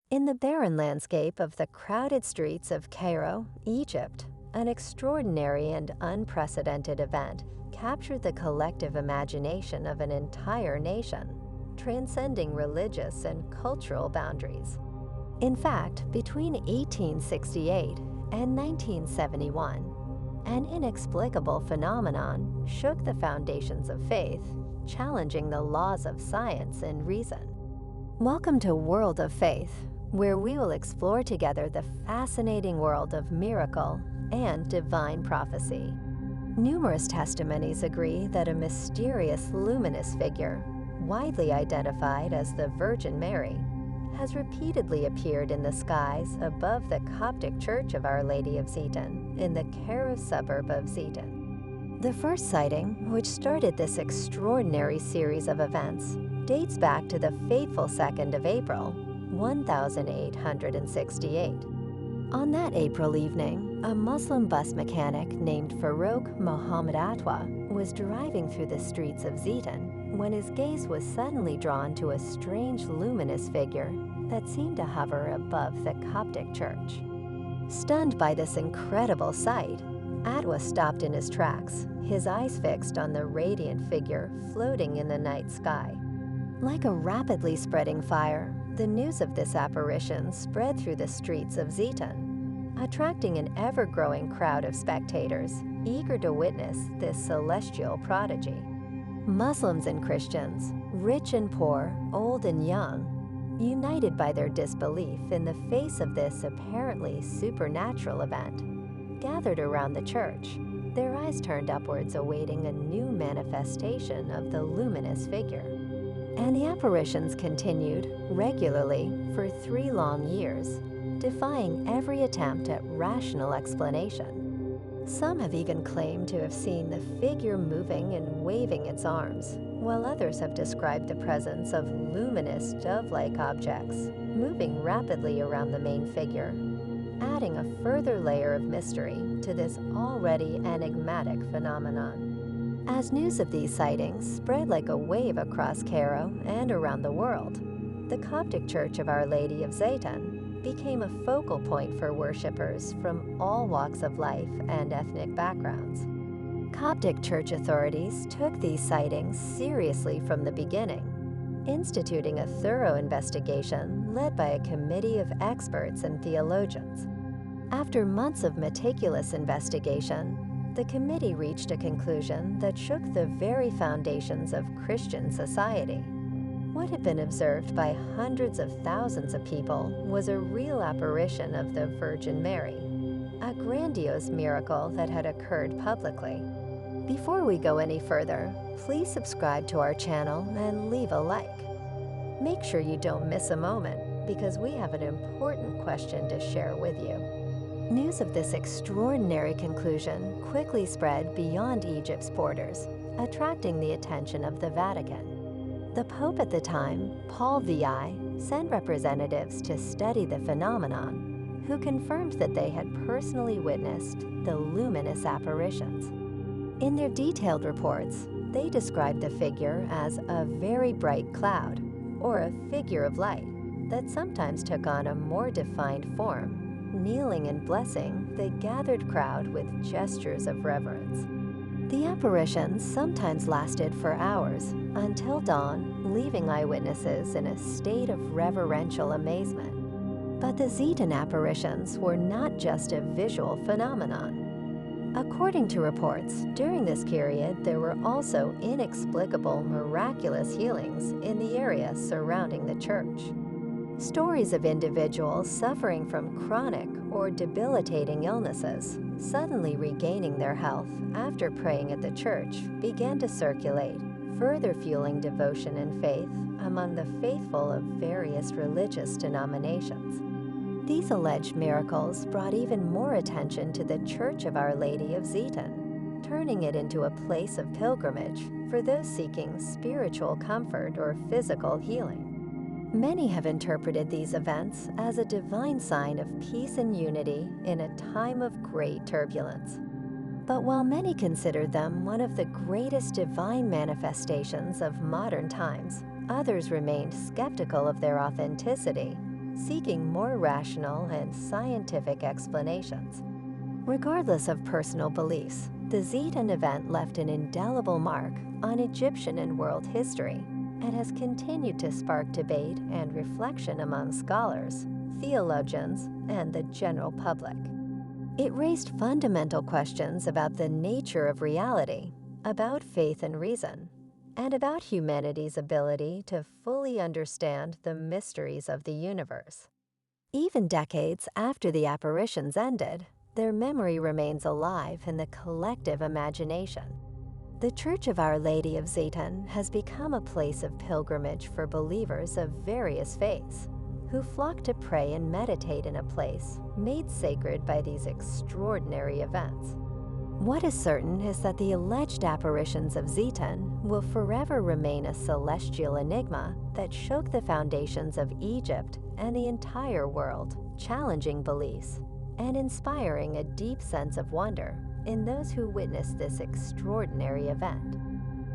In the barren landscape of the crowded streets of Cairo, Egypt, an extraordinary and unprecedented event captured the collective imagination of an entire nation, transcending religious and cultural boundaries. In fact, between 1868 and 1971, an inexplicable phenomenon shook the foundations of faith, challenging the laws of science and reason. Welcome to World of Faith, where we will explore together the fascinating world of miracle and divine prophecy. Numerous testimonies agree that a mysterious luminous figure, widely identified as the Virgin Mary, has repeatedly appeared in the skies above the Coptic Church of Our Lady of Zeton in the Cairo suburb of Zeton. The first sighting, which started this extraordinary series of events, dates back to the fateful 2nd of April, 1868. On that April evening, a Muslim bus mechanic named Farouk Mohammed Atwa was driving through the streets of Zeton when his gaze was suddenly drawn to a strange luminous figure that seemed to hover above the Coptic church. Stunned by this incredible sight, Atwa stopped in his tracks, his eyes fixed on the radiant figure floating in the night sky. Like a rapidly spreading fire, the news of this apparition spread through the streets of Zeton, attracting an ever-growing crowd of spectators eager to witness this celestial prodigy. Muslims and Christians, rich and poor, old and young, united by their disbelief in the face of this apparently supernatural event, gathered around the church, their eyes turned upwards awaiting a new manifestation of the luminous figure. And the apparitions continued regularly for 3 long years, defying every attempt at rational explanation. Some have even claimed to have seen the figure moving and waving its arms, while others have described the presence of luminous dove-like objects moving rapidly around the main figure, adding a further layer of mystery to this already enigmatic phenomenon. As news of these sightings spread like a wave across Cairo and around the world, the Coptic Church of Our Lady of Zeton became a focal point for worshippers from all walks of life and ethnic backgrounds. Coptic church authorities took these sightings seriously from the beginning, instituting a thorough investigation led by a committee of experts and theologians. After months of meticulous investigation, the committee reached a conclusion that shook the very foundations of Christian society. What had been observed by hundreds of thousands of people was a real apparition of the Virgin Mary, a grandiose miracle that had occurred publicly. Before we go any further, please subscribe to our channel and leave a like. Make sure you don't miss a moment, because we have an important question to share with you. News of this extraordinary conclusion quickly spread beyond Egypt's borders, attracting the attention of the Vatican. The Pope at the time, Paul VI, sent representatives to study the phenomenon, who confirmed that they had personally witnessed the luminous apparitions. In their detailed reports, they described the figure as a very bright cloud, or a figure of light, that sometimes took on a more defined form, kneeling and blessing the gathered crowd with gestures of reverence. The apparitions sometimes lasted for hours, until dawn, leaving eyewitnesses in a state of reverential amazement. But the Zeton apparitions were not just a visual phenomenon. According to reports, during this period there were also inexplicable miraculous healings in the area surrounding the church. Stories of individuals suffering from chronic or debilitating illnesses suddenly regaining their health after praying at the church began to circulate, further fueling devotion and faith among the faithful of various religious denominations. These alleged miracles brought even more attention to the Church of Our Lady of Zeton, turning it into a place of pilgrimage for those seeking spiritual comfort or physical healing. Many have interpreted these events as a divine sign of peace and unity in a time of great turbulence. But while many consider them one of the greatest divine manifestations of modern times, others remained skeptical of their authenticity, seeking more rational and scientific explanations. Regardless of personal beliefs, the Zetan event left an indelible mark on Egyptian and world history and has continued to spark debate and reflection among scholars, theologians, and the general public. It raised fundamental questions about the nature of reality, about faith and reason, and about humanity's ability to fully understand the mysteries of the universe. Even decades after the apparitions ended, their memory remains alive in the collective imagination. The Church of Our Lady of Zetan has become a place of pilgrimage for believers of various faiths, who flock to pray and meditate in a place made sacred by these extraordinary events. What is certain is that the alleged apparitions of Zetan will forever remain a celestial enigma that shook the foundations of Egypt and the entire world, challenging beliefs and inspiring a deep sense of wonder in those who witnessed this extraordinary event.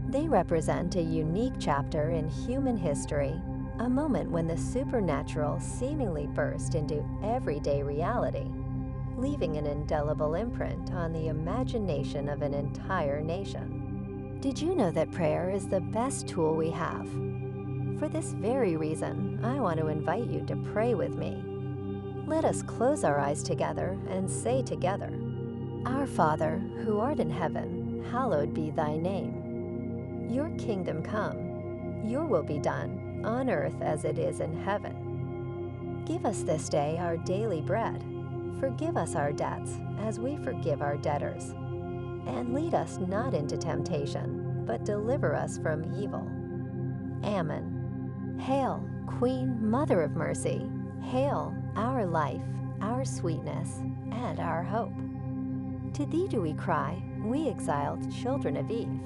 They represent a unique chapter in human history, a moment when the supernatural seemingly burst into everyday reality, leaving an indelible imprint on the imagination of an entire nation. Did you know that prayer is the best tool we have? For this very reason, I want to invite you to pray with me. Let us close our eyes together and say together, "Our Father, who art in heaven, hallowed be thy name. Your kingdom come, your will be done, on earth as it is in heaven. Give us this day our daily bread. Forgive us our debts, as we forgive our debtors. And lead us not into temptation, but deliver us from evil. Amen. Hail, Queen, Mother of Mercy. Hail, our life, our sweetness, and our hope. To thee do we cry, we exiled children of Eve.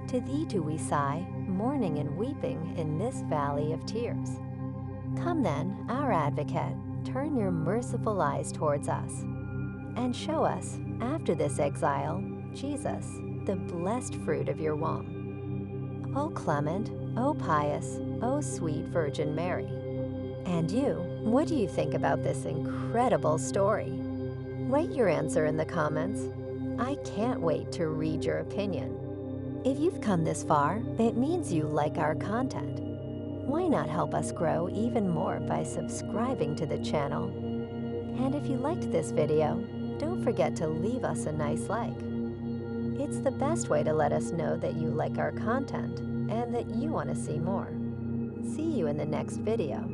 To thee do we sigh, mourning and weeping in this valley of tears. Come then, our advocate, turn your merciful eyes towards us, and show us, after this exile, Jesus, the blessed fruit of your womb. O clement, O pious, O sweet Virgin Mary. And you, what do you think about this incredible story? Write your answer in the comments. I can't wait to read your opinion. If you've come this far, it means you like our content. Why not help us grow even more by subscribing to the channel? And if you liked this video, don't forget to leave us a nice like. It's the best way to let us know that you like our content and that you want to see more. See you in the next video.